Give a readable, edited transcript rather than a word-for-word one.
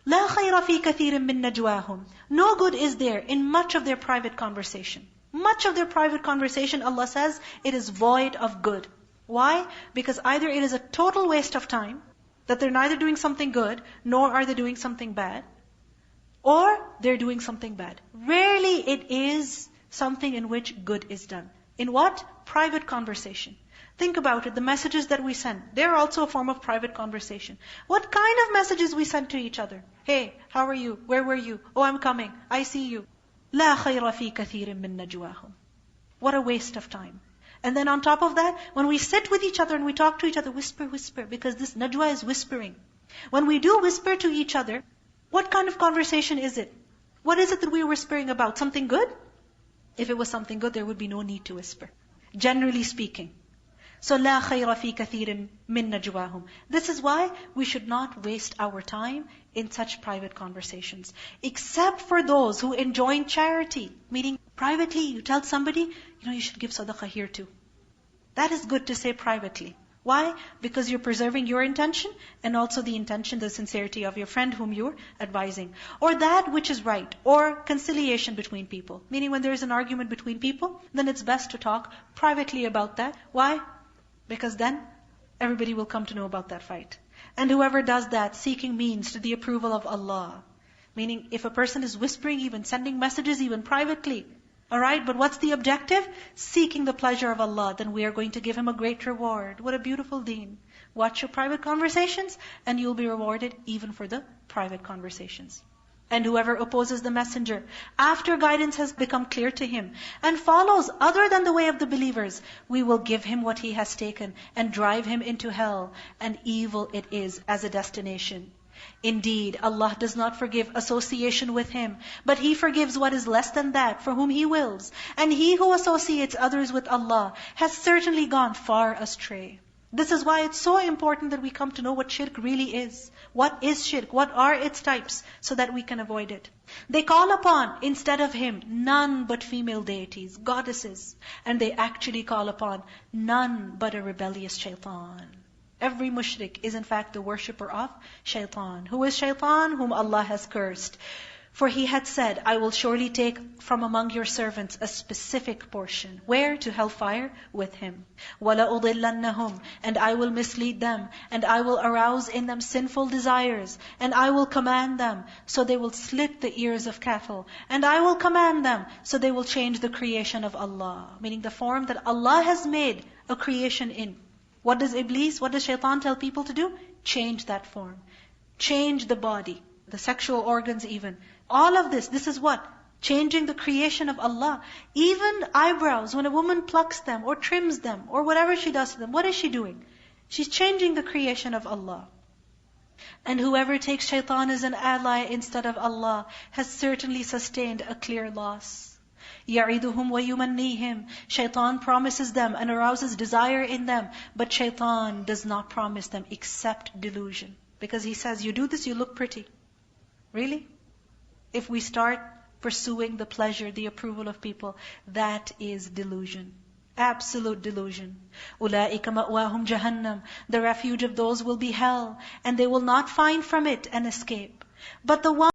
لا خير في كثير من نجواهم. No good is there in much of their private conversation. Much of their private conversation, Allah says, it is void of good. Why? Because either it is a total waste of time, that they're neither doing something good, nor are they doing something bad, or they're doing something bad. Rarely it is something in which good is done. In what? Private conversation. Think about it, the messages that we send, they're also a form of private conversation. What kind of messages we send to each other? Hey, how are you? Where were you? Oh, I'm coming. I see you. لا خير في كثير من نجواهم. What a waste of time. And then on top of that, when we sit with each other and we talk to each other, whisper, whisper, because this najwa is whispering. When we do whisper to each other, what kind of conversation is it? What is it that we're whispering about? Something good? If it was something good, there would be no need to whisper. Generally speaking. So لا خير في كثير من نجواهم. This is why we should not waste our time in such private conversations. Except for those who enjoin charity. Meaning, privately, you tell somebody, you should give sadaqah here too. That is good to say privately. Why? Because you're preserving your intention and also the intention, the sincerity of your friend whom you're advising. Or that which is right. Or conciliation between people. Meaning when there is an argument between people, then it's best to talk privately about that. Why? Because then everybody will come to know about that fight. And whoever does that, seeking means to the approval of Allah. Meaning if a person is whispering, even sending messages, even privately, alright, but what's the objective? Seeking the pleasure of Allah, then we are going to give him a great reward. What a beautiful deen. Watch your private conversations, and you'll be rewarded even for the private conversations. And whoever opposes the messenger, after guidance has become clear to him, and follows other than the way of the believers, we will give him what he has taken, and drive him into hell, and evil it is as a destination. Indeed, Allah does not forgive association with Him, but He forgives what is less than that for whom He wills. And he who associates others with Allah has certainly gone far astray. This is why it's so important that we come to know what shirk really is. What is shirk? What are its types? So that we can avoid it. They call upon, instead of Him, none but female deities, goddesses. And they actually call upon none but a rebellious shaitan. Every mushrik is in fact the worshipper of shaitan. Who is shaitan? Whom Allah has cursed. For He had said, I will surely take from among your servants a specific portion. Where? To hellfire with Him. وَلَأُضِلَّنَّهُمْ. And I will mislead them. And I will arouse in them sinful desires. And I will command them, so they will slit the ears of cattle. And I will command them, so they will change the creation of Allah. Meaning the form that Allah has made a creation in. What does Iblis, what does shaitan tell people to do? Change that form. Change the body, the sexual organs even. All of this is what? Changing the creation of Allah. Even eyebrows, when a woman plucks them or trims them or whatever she does to them, what is she doing? She's changing the creation of Allah. And whoever takes shaitan as an ally instead of Allah has certainly sustained a clear loss. يَعِدُهُمْ وَيُمَنِّيهِمْ. Shaitan promises them and arouses desire in them. But shaitan does not promise them except delusion. Because he says, you do this, you look pretty. Really? If we start pursuing the pleasure, the approval of people, that is delusion. Absolute delusion. أُولَٰئِكَ مَأْوَاهُمْ جَهَنَّمْ. The refuge of those will be hell, and they will not find from it an escape. But the one